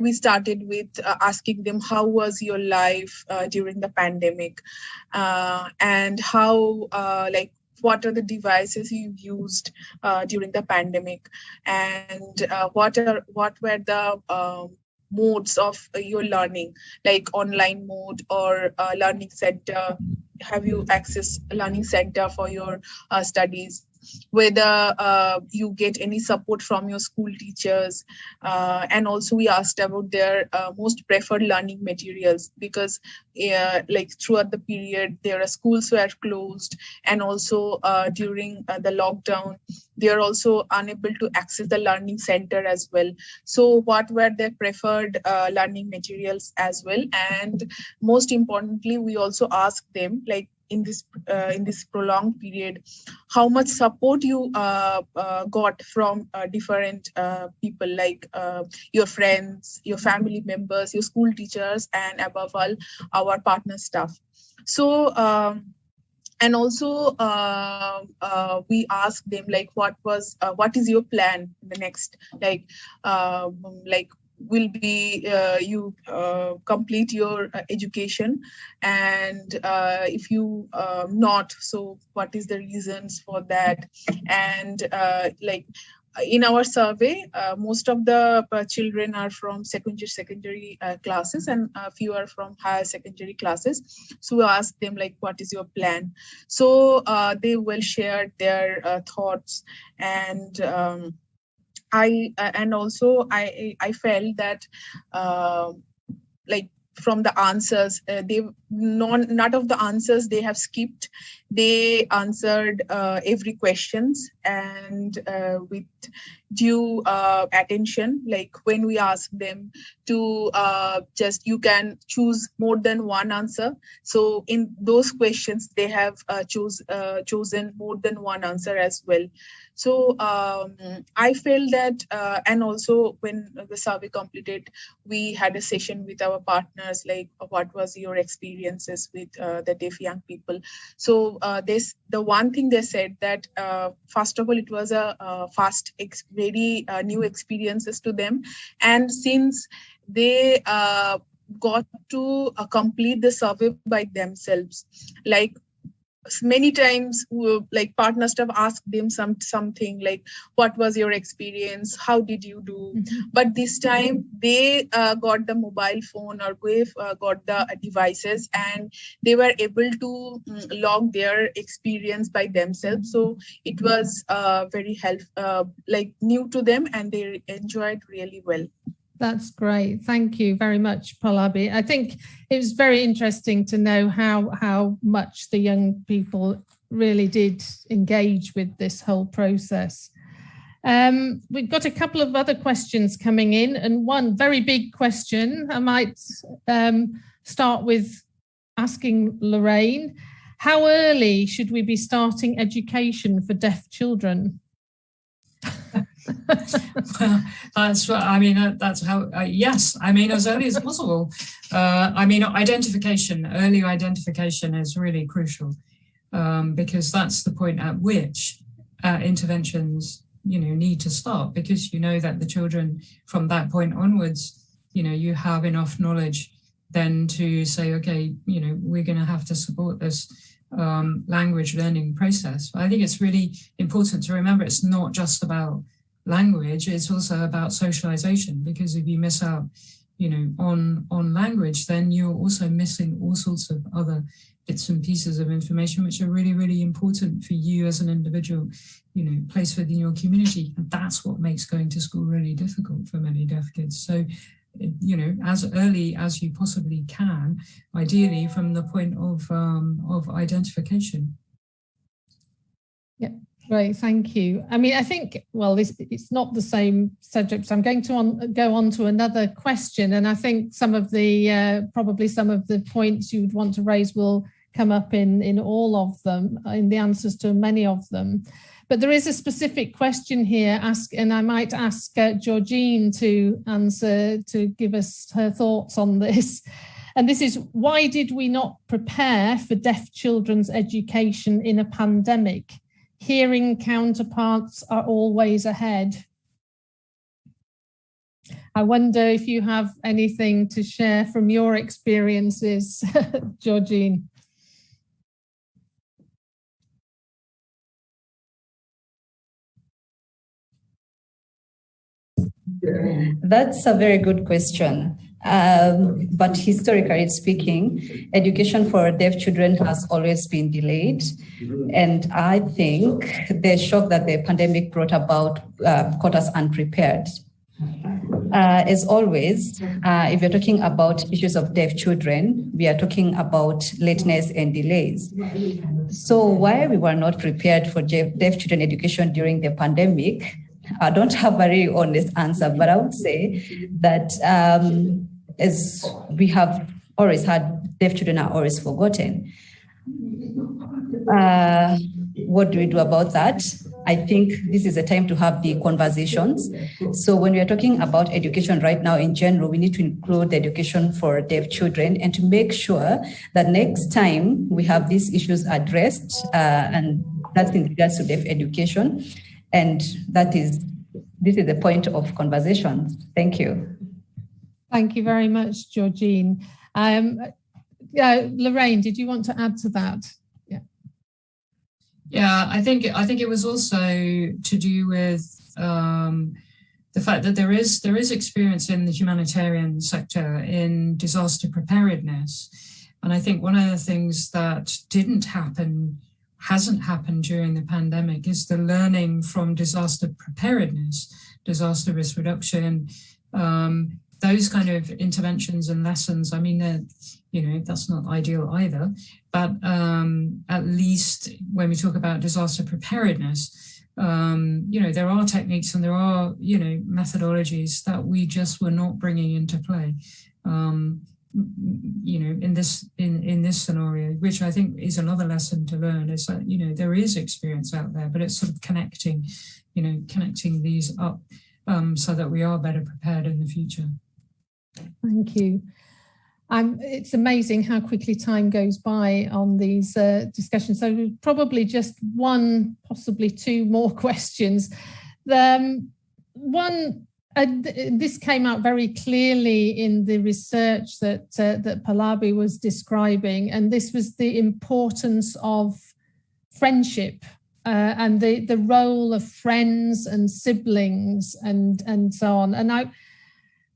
we started with asking them, how was your life during the pandemic, and how what are the devices you used during the pandemic, and what were the modes of your learning, like online mode or learning center. Have you accessed a learning center for your studies? Whether you get any support from your school teachers, and also we asked about their most preferred learning materials, because throughout the period there are schools were closed, and also during the lockdown they are also unable to access the learning center as well. So what were their preferred learning materials as well? And most importantly, we also asked them, like, in this prolonged period, how much support you got from different people, like your friends, your family members, your school teachers, and above all, our partner staff. So and also we asked them, like, what is your plan in the next, will be you complete your education, and if you not, so what is the reasons for that? And in our survey, most of the children are from secondary classes, and a few are from higher secondary classes. So we asked them, like, what is your plan? So they will share their thoughts, and I felt that from the answers, none of the answers they have skipped. They answered every questions, and with due attention. Like, when we ask them to you can choose more than one answer, so in those questions they have chosen more than one answer as well. So I felt that, and also when the survey completed, we had a session with our partners, like, what was your experiences with the deaf young people? So the one thing they said that, first of all, it was a very new experiences to them. And since they got to complete the survey by themselves, like, many times, like, partner staff asked them something like, what was your experience, how did you do? But this time they got the mobile phone, or got the devices, and they were able to log their experience by themselves. So it was very new to them, and they enjoyed really well. That's great. Thank you very much, Pallavi. I think it was very interesting to know how much the young people really did engage with this whole process. We've got a couple of other questions coming in, and one very big question. I might start with asking Lorraine, how early should we be starting education for deaf children? Well, that's what I mean. That's how. Yes, I mean as early as possible. I mean, early identification is really crucial because that's the point at which interventions, need to start. Because that the children from that point onwards, you have enough knowledge then to say, okay, we're going to have to support this language learning process. But I think it's really important to remember it's not just about language, it's also about socialization, because if you miss out, on language, then you're also missing all sorts of other bits and pieces of information which are really, really important for you as an individual, placed within your community. And that's what makes going to school really difficult for many deaf kids. So, as early as you possibly can, ideally from the point of identification. Yeah. Great, thank you. I mean, I think, well, it's not the same subject, so I'm going to go on to another question, and I think some of the probably some of the points you would want to raise will come up in all of them, in the answers to many of them. But there is a specific question here, and I might ask Georgine to answer, to give us her thoughts on this. And this is, why did we not prepare for deaf children's education in a pandemic? Hearing counterparts are always ahead. I wonder if you have anything to share from your experiences, Georgine. That's a very good question. But historically speaking, education for deaf children has always been delayed. And I think the shock that the pandemic brought about caught us unprepared. As always, if you're talking about issues of deaf children, we are talking about lateness and delays. So why we were not prepared for deaf children education during the pandemic, I don't have a very honest answer, but I would say that as we have always had, deaf children are always forgotten. What do we do about that? I think this is a time to have the conversations. So when we are talking about education right now in general, we need to include education for deaf children and to make sure that next time we have these issues addressed, and that's in regards to deaf education. And this is the point of conversation. Thank you. Thank you very much, Georgine. Lorraine, did you want to add to that? Yeah, I think it was also to do with the fact that there is experience in the humanitarian sector in disaster preparedness, and I think one of the things that hasn't happened during the pandemic is the learning from disaster preparedness, disaster risk reduction, those kind of interventions and lessons. I mean, that's not ideal either, but at least when we talk about disaster preparedness, there are techniques and there are, methodologies that we just were not bringing into play, in this scenario, which I think is another lesson to learn, is that, there is experience out there, but it's sort of connecting these up so that we are better prepared in the future. Thank you. It's amazing how quickly time goes by on these discussions. So probably just one, possibly two more questions. This came out very clearly in the research that Pallavi was describing, and this was the importance of friendship and the role of friends and siblings and so on, and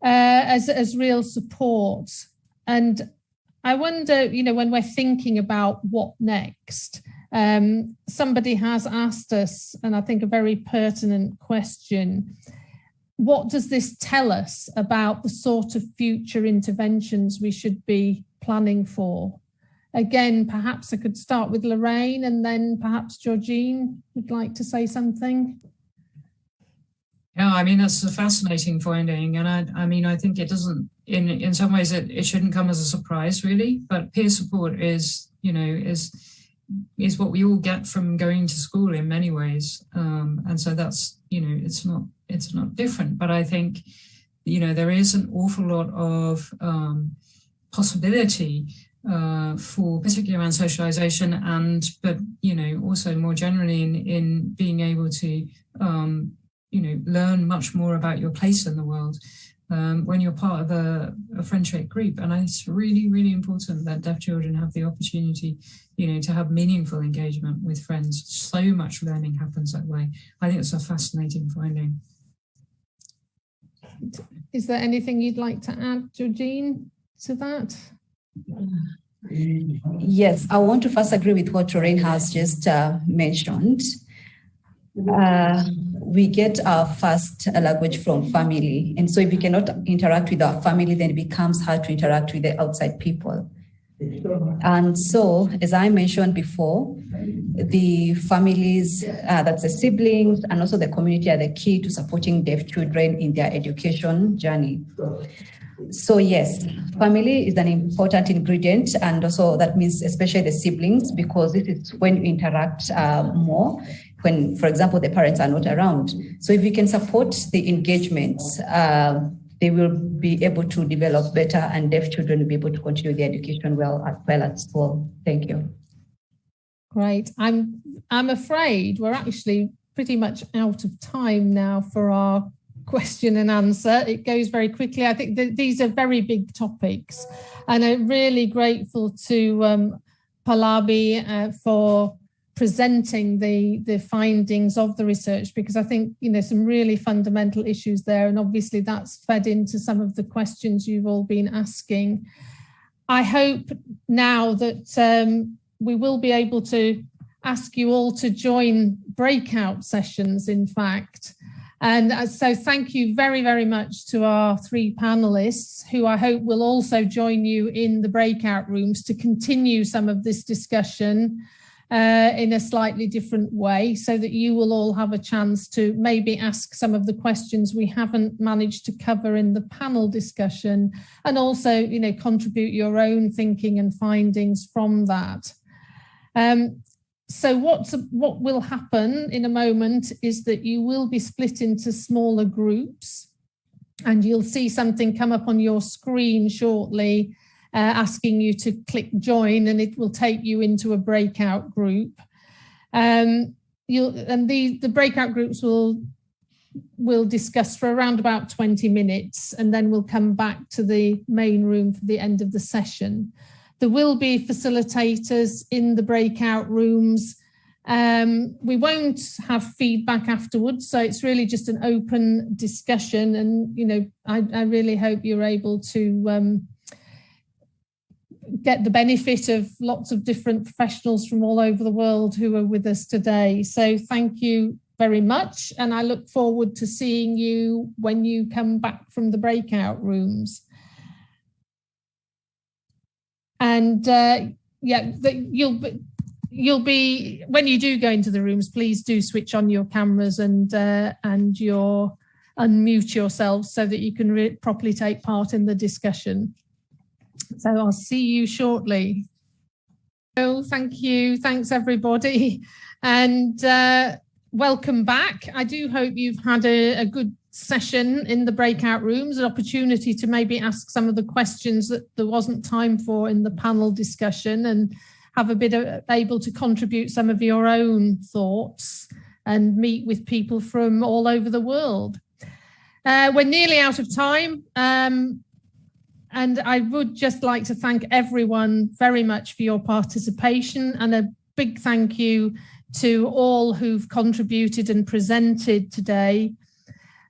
as real support. And I wonder, when we're thinking about what next, somebody has asked us, and I think a very pertinent question, what does this tell us about the sort of future interventions we should be planning for? Again, perhaps I could start with Lorraine, and then perhaps Georgine would like to say something. Yeah, I mean, that's a fascinating finding. And I think it doesn't, in some ways, it shouldn't come as a surprise, really. But peer support is what we all get from going to school in many ways. And so that's, it's not different. But I think, there is an awful lot of possibility for particularly around socialization but also more generally in being able to learn much more about your place in the world when you're part of a friendship group. And it's really, really important that deaf children have the opportunity to have meaningful engagement with friends. So much learning happens that way. I think it's a fascinating finding. Is there anything you'd like to add, Georgine, to that? Yes, I want to first agree with what Lorraine has just mentioned. We get our first language from family. And so if we cannot interact with our family, then it becomes hard to interact with the outside people. And so, as I mentioned before, the families, that's the siblings, and also the community are the key to supporting deaf children in their education journey. So yes, family is an important ingredient, and also that means especially the siblings, because this is when you interact more, when, for example, the parents are not around. So if we can support the engagements, they will be able to develop better, and deaf children will be able to continue their education well at school. Thank you. Great. I'm afraid we're actually pretty much out of time now for our question and answer. It goes very quickly. I think that these are very big topics, and I'm really grateful to Pallavi for presenting the findings of the research, because I think some really fundamental issues there, and obviously that's fed into some of the questions you've all been asking. I hope now that we will be able to ask you all to join breakout sessions, in fact. And so thank you very, very much to our three panelists, who I hope will also join you in the breakout rooms to continue some of this discussion in a slightly different way, so that you will all have a chance to maybe ask some of the questions we haven't managed to cover in the panel discussion, and also, contribute your own thinking and findings from that. So what will happen in a moment is that you will be split into smaller groups, and you'll see something come up on your screen shortly asking you to click join, and it will take you into a breakout group. The breakout groups will discuss for around about 20 minutes, and then we'll come back to the main room for the end of the session. There will be facilitators in the breakout rooms. We won't have feedback afterwards, so it's really just an open discussion. And, I really hope you're able to get the benefit of lots of different professionals from all over the world who are with us today. So thank you very much. And I look forward to seeing you when you come back from the breakout rooms. And you'll be when you do go into the rooms, please do switch on your cameras and unmute yourselves so that you can properly take part in the discussion. So I'll see you shortly. Oh, thank you. Thanks, everybody. And welcome back. I do hope you've had a good session in the breakout rooms, an opportunity to maybe ask some of the questions that there wasn't time for in the panel discussion, and have a bit of able to contribute some of your own thoughts and meet with people from all over the world. We're nearly out of time. And I would just like to thank everyone very much for your participation, and a big thank you to all who've contributed and presented today.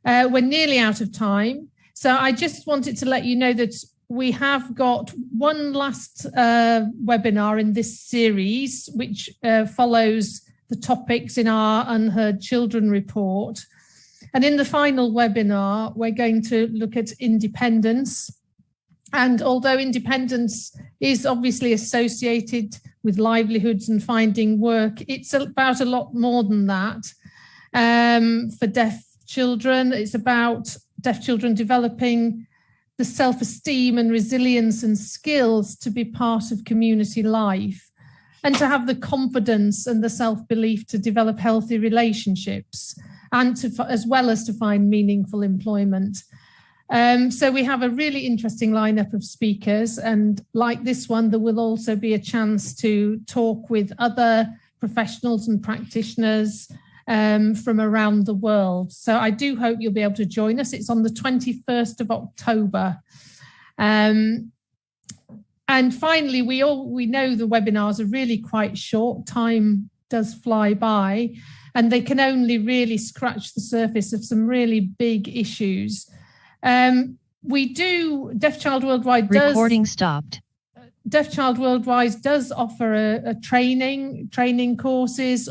We're nearly out of time. So I just wanted to let you know that we have got one last webinar in this series, which follows the topics in our Unheard Children report. And in the final webinar, we're going to look at independence. And although independence is obviously associated with livelihoods and finding work, it's about a lot more than that. For deaf children, it's about deaf children developing the self-esteem and resilience and skills to be part of community life, and to have the confidence and the self-belief to develop healthy relationships, and as well as to find meaningful employment. So we have a really interesting lineup of speakers, and like this one, there will also be a chance to talk with other professionals and practitioners from around the world. So I do hope you'll be able to join us. It's on the 21st of October. And finally, we know the webinars are really quite short. Time does fly by, and they can only really scratch the surface of some really big issues. We do, Deaf Child Worldwide does... Recording stopped. Deaf Child Worldwide does offer a training courses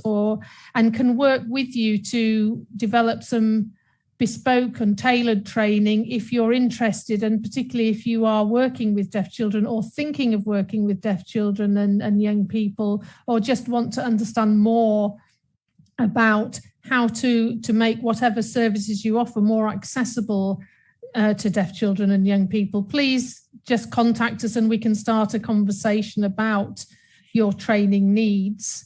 and can work with you to develop some bespoke and tailored training if you're interested, and particularly if you are working with deaf children or thinking of working with deaf children and young people, or just want to understand more about how to make whatever services you offer more accessible to deaf children and young people. Please just contact us and we can start a conversation about your training needs.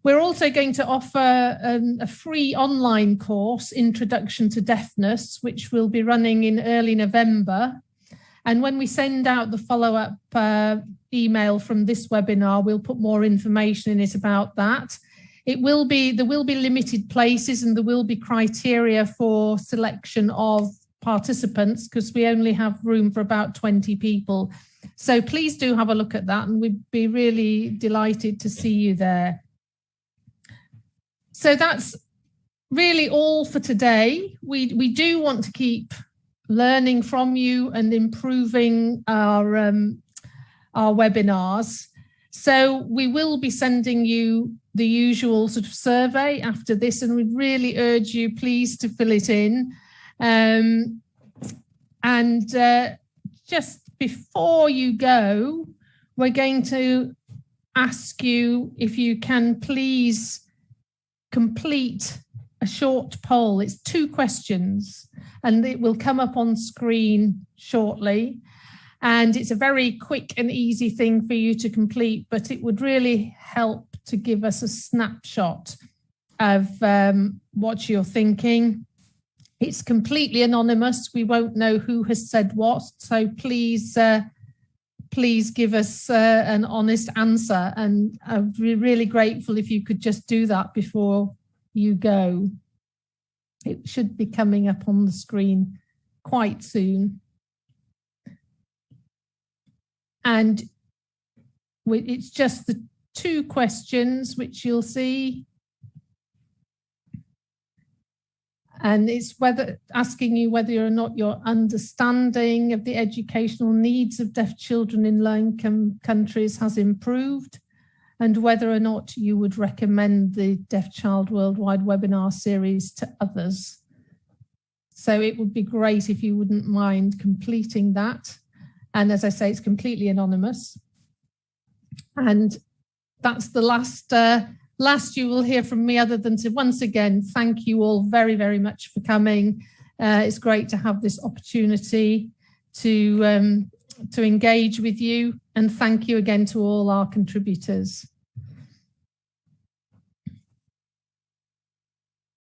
We're also going to offer a free online course, Introduction to Deafness, which will be running in early November. And when we send out the follow-up email from this webinar, we'll put more information in it about that. There will be limited places, and there will be criteria for selection of participants, because we only have room for about 20 people. So please do have a look at that, and we'd be really delighted to see you there. So that's really all for today. We do want to keep learning from you and improving our webinars. So we will be sending you the usual sort of survey after this, and we'd really urge you please to fill it in. Just before you go, we're going to ask you if you can please complete a short poll. It's 2 questions, and it will come up on screen shortly. And it's a very quick and easy thing for you to complete, but it would really help to give us a snapshot of what you're thinking. It's completely anonymous. We won't know who has said what, so please give us an honest answer, and I'd be really grateful if you could just do that before you go. It should be coming up on the screen quite soon. And it's just the 2 questions which you'll see. And it's asking you whether or not your understanding of the educational needs of deaf children in low-income countries has improved, and whether or not you would recommend the Deaf Child Worldwide webinar series to others. So it would be great if you wouldn't mind completing that. And as I say, it's completely anonymous. And that's the last you will hear from me, other than to once again thank you all very, very much for coming. It's great to have this opportunity to engage with you, and thank you again to all our contributors.